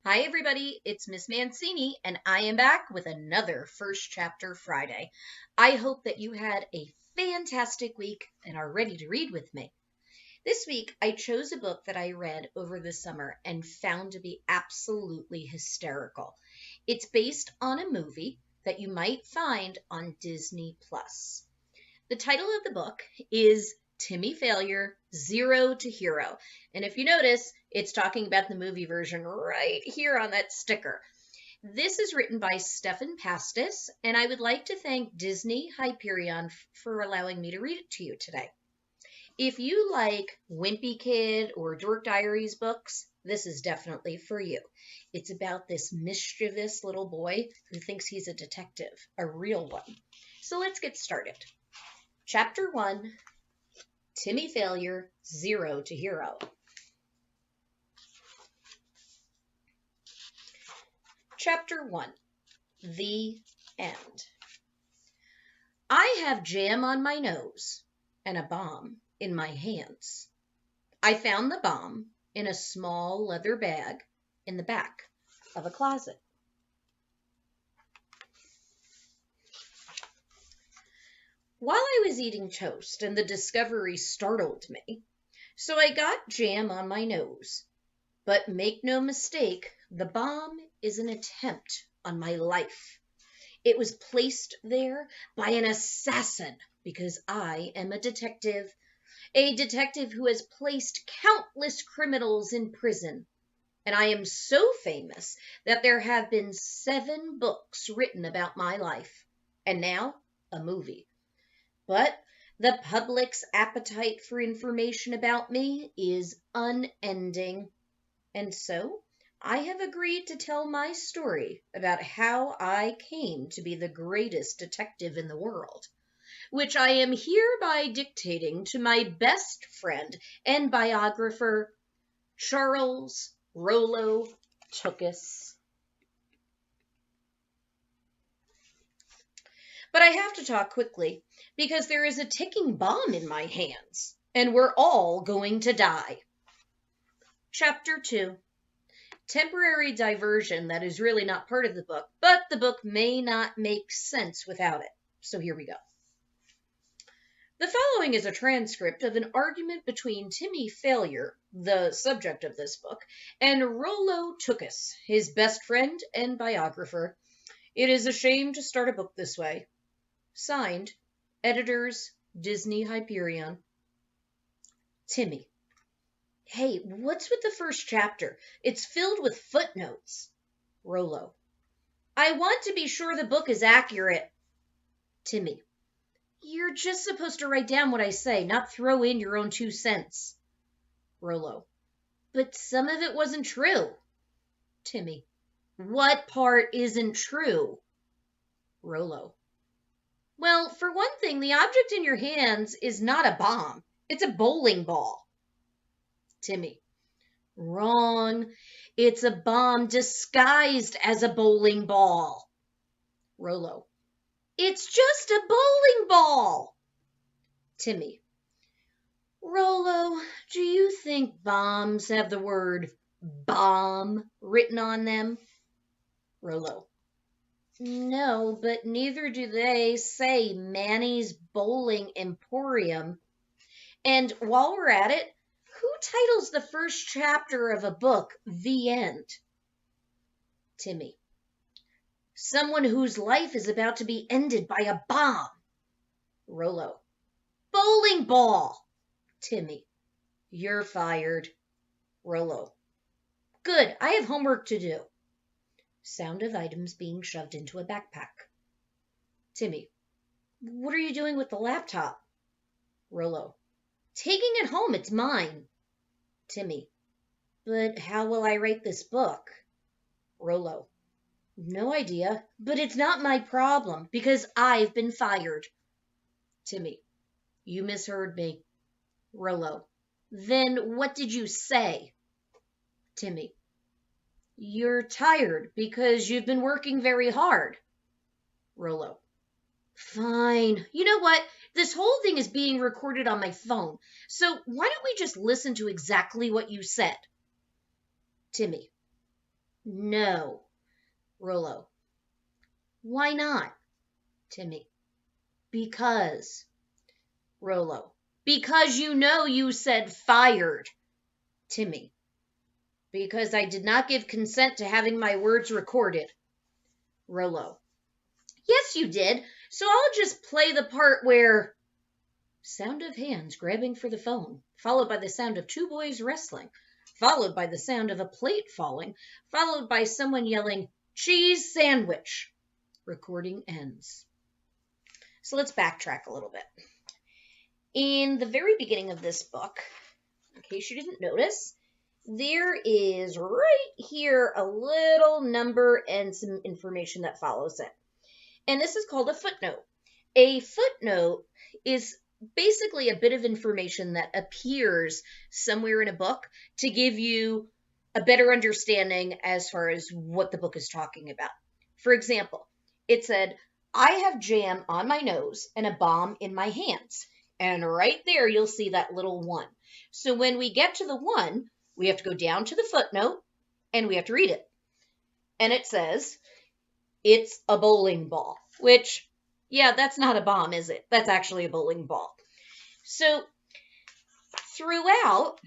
Hi, everybody. It's Miss Mancini, and I am back with another First Chapter Friday. I hope that you had a fantastic week and are ready to read with me. This week, I chose a book that I read over the summer and found to be absolutely hysterical. It's based on a movie that you might find on Disney Plus. The title of the book is Timmy Failure, Zero to Hero. And if you notice, it's talking about the movie version right here on that sticker. This is written by Stefan Pastis, and I would like to thank Disney Hyperion for allowing me to read it to you today. If you like Wimpy Kid or Dork Diaries books, this is definitely for you. It's about this mischievous little boy who thinks he's a detective, a real one. So let's get started. Chapter 1, Timmy Failure, Zero to Hero. Chapter 1, The End. I have jam on my nose and a bomb in my hands. I found the bomb in a small leather bag in the back of a closet. While I was eating toast and the discovery startled me, so I got jam on my nose. But make no mistake, the bomb is an attempt on my life. It was placed there by an assassin because I am a detective who has placed countless criminals in prison. And I am so famous that there have been 7 books written about my life, and now a movie. But the public's appetite for information about me is unending. And so I have agreed to tell my story about how I came to be the greatest detective in the world, which I am hereby dictating to my best friend and biographer, Charles Rollo Tookus. But I have to talk quickly because there is a ticking bomb in my hands, and we're all going to die. Chapter 2. Temporary diversion that is really not part of the book, but the book may not make sense without it. So here we go. The following is a transcript of an argument between Timmy Failure, the subject of this book, and Rollo Tookus, his best friend and biographer. It is a shame to start a book this way. Signed, Editors, Disney Hyperion. Timmy. Hey, what's with the first chapter? It's filled with footnotes. Rollo. I want to be sure the book is accurate. Timmy. You're just supposed to write down what I say, not throw in your own 2 cents. Rollo. But some of it wasn't true. Timmy. What part isn't true? Rollo. Well, for one thing, the object in your hands is not a bomb. It's a bowling ball. Timmy. Wrong. It's a bomb disguised as a bowling ball. Rollo. It's just a bowling ball. Timmy. Rollo, do you think bombs have the word bomb written on them? Rollo. No, but neither do they say Manny's Bowling Emporium. And while we're at it, who titles the first chapter of a book The End? Timmy. Someone whose life is about to be ended by a bomb. Rollo. Bowling ball. Timmy. You're fired. Rollo. Good, I have homework to do. Sound of items being shoved into a backpack. Timmy. What are you doing with the laptop? Rollo. Taking it home, it's mine. Timmy. But how will I write this book? Rollo. No idea, but it's not my problem because I've been fired. Timmy. You misheard me. Rollo. Then what did you say? Timmy. You're tired because you've been working very hard. Rollo. Fine. You know what? This whole thing is being recorded on my phone, so why don't we just listen to exactly what you said? Timmy. No. Rollo. Why not? Timmy. Because. Rollo. Because you said fired. Timmy. Because I did not give consent to having my words recorded. Rollo. Yes, you did. So I'll just play the part where... Sound of hands grabbing for the phone, followed by the sound of two boys wrestling, followed by the sound of a plate falling, followed by someone yelling, cheese sandwich. Recording ends. So let's backtrack a little bit. In the very beginning of this book, in case you didn't notice, there is right here a little number and some information that follows it. And this is called a footnote. A footnote is basically a bit of information that appears somewhere in a book to give you a better understanding as far as what the book is talking about. For example, it said, I have jam on my nose and a bomb in my hands. And right there, you'll see that little 1. So when we get to the 1, we have to go down to the footnote and we have to read it. And it says, it's a bowling ball, which, yeah, that's not a bomb, is it? That's actually a bowling ball. So throughout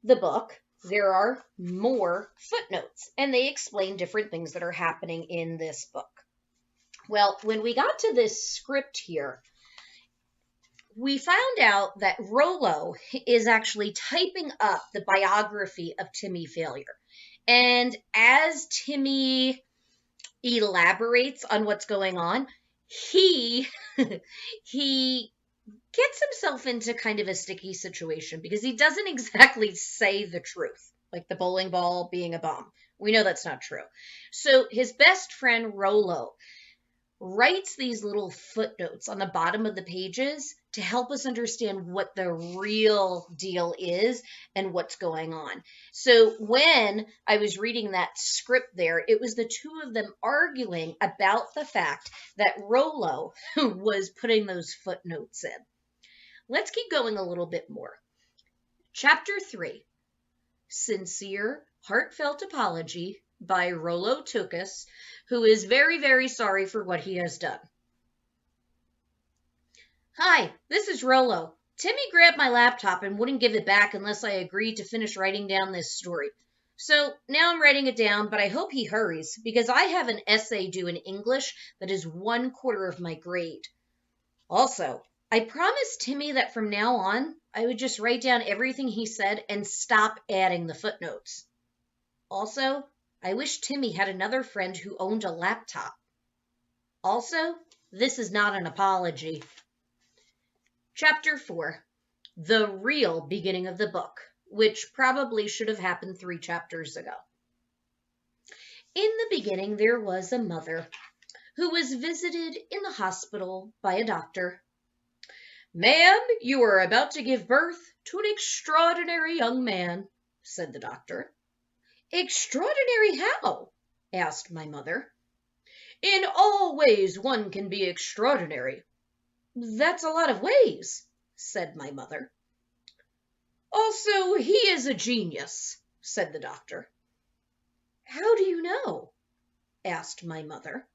the book, there are more footnotes, and they explain different things that are happening in this book. Well, when we got to this script here, we found out that Rollo is actually typing up the biography of Timmy Failure. And as Timmy elaborates on what's going on, he gets himself into kind of a sticky situation because he doesn't exactly say the truth, like the bowling ball being a bomb. We know that's not true. So his best friend Rollo writes these little footnotes on the bottom of the pages to help us understand what the real deal is and what's going on. So when I was reading that script there, it was the two of them arguing about the fact that Rollo was putting those footnotes in. Let's keep going a little bit more. Chapter 3, Sincere, Heartfelt Apology by Rollo Tukas, who is very, very sorry for what he has done. Hi, this is Rollo. Timmy grabbed my laptop and wouldn't give it back unless I agreed to finish writing down this story. So now I'm writing it down, but I hope he hurries because I have an essay due in English that is 1/4 of my grade. Also, I promised Timmy that from now on, I would just write down everything he said and stop adding the footnotes. Also, I wish Timmy had another friend who owned a laptop. Also, this is not an apology. Chapter 4, The Real Beginning of the Book, which probably should have happened 3 chapters ago. In the beginning, there was a mother who was visited in the hospital by a doctor. Ma'am, you are about to give birth to an extraordinary young man, said the doctor. Extraordinary how? Asked my mother. In all ways one can be extraordinary. That's a lot of ways, said my mother. Also, he is a genius, said the doctor. How do you know? Asked my mother.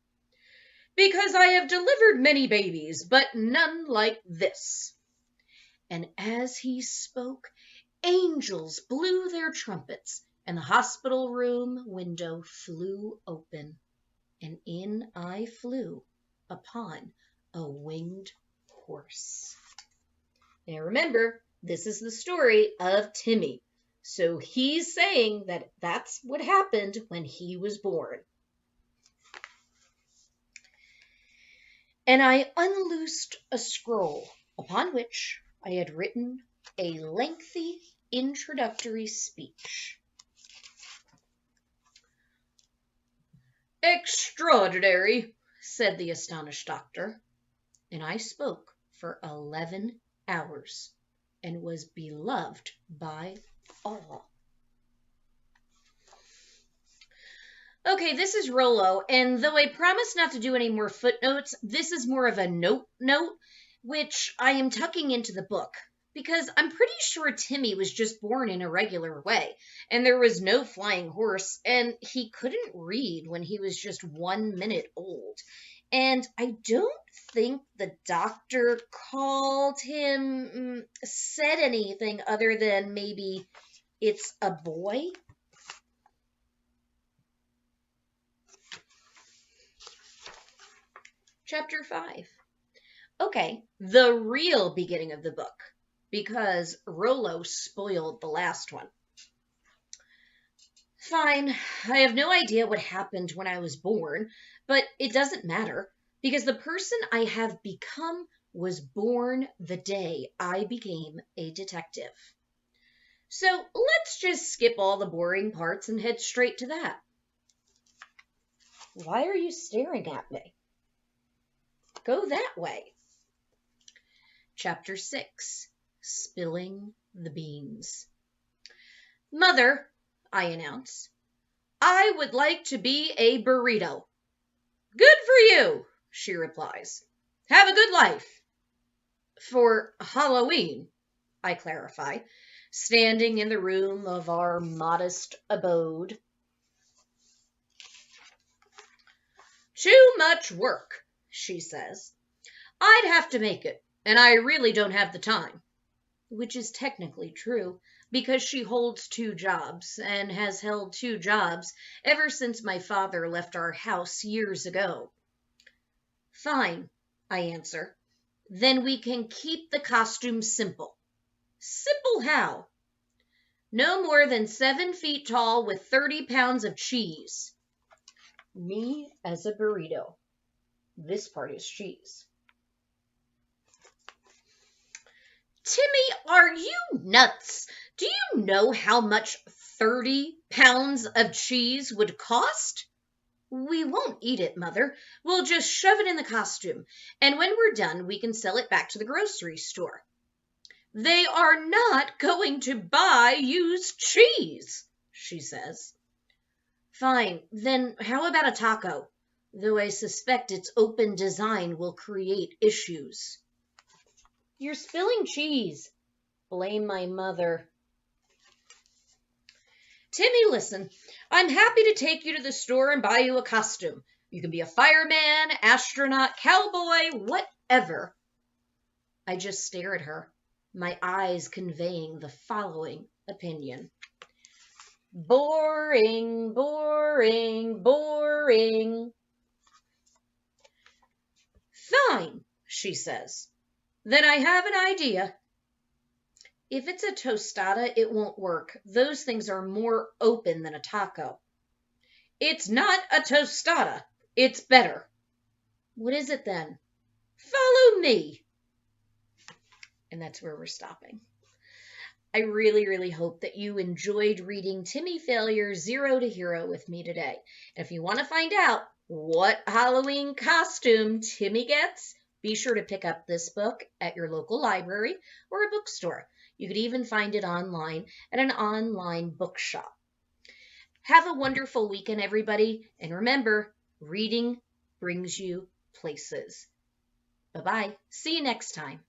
Because I have delivered many babies, but none like this. And as he spoke, angels blew their trumpets, and the hospital room window flew open, and in I flew upon a winged horse. Now remember, this is the story of Timmy. So he's saying that that's what happened when he was born. And I unloosed a scroll upon which I had written a lengthy introductory speech. Extraordinary, said the astonished doctor, and I spoke for 11 hours and was beloved by all. Okay, this is Rollo, and though I promised not to do any more footnotes, this is more of a note, which I am tucking into the book. because I'm pretty sure Timmy was just born in a regular way, and there was no flying horse, and he couldn't read when he was just 1 minute old. And I don't think the doctor called him, said anything other than maybe it's a boy. Chapter 5. Okay, the real beginning of the book, because Rollo spoiled the last one. Fine, I have no idea what happened when I was born, but it doesn't matter, because the person I have become was born the day I became a detective. So let's just skip all the boring parts and head straight to that. Why are you staring at me? Go that way. Chapter 6. Spilling the Beans. Mother, I announce, I would like to be a burrito. Good for you, she replies. Have a good life. For Halloween, I clarify, standing in the room of our modest abode. Too much work, she says. I'd have to make it, and I really don't have the time. Which is technically true, because she holds 2 jobs, and has held 2 jobs ever since my father left our house years ago. Fine, I answer. Then we can keep the costume simple. Simple how? No more than 7 feet tall with 30 pounds of cheese. Me as a burrito. This part is cheese. Timmy, are you nuts? Do you know how much 30 pounds of cheese would cost? We won't eat it, Mother. We'll just shove it in the costume, and when we're done, we can sell it back to the grocery store. They are not going to buy used cheese, she says. Fine, then how about a taco? Though I suspect its open design will create issues. You're spilling cheese. Blame my mother. Timmy, listen, I'm happy to take you to the store and buy you a costume. You can be a fireman, astronaut, cowboy, whatever. I just stare at her, my eyes conveying the following opinion. Boring, boring, boring. Fine, she says. Then I have an idea. If it's a tostada, it won't work. Those things are more open than a taco. It's not a tostada. It's better. What is it then? Follow me. And that's where we're stopping. I really, really hope that you enjoyed reading Timmy Failure 0 to Hero with me today. And if you want to find out what Halloween costume Timmy gets, be sure to pick up this book at your local library or a bookstore. You could even find it online at an online bookshop. Have a wonderful weekend, everybody. And remember, reading brings you places. Bye-bye. See you next time.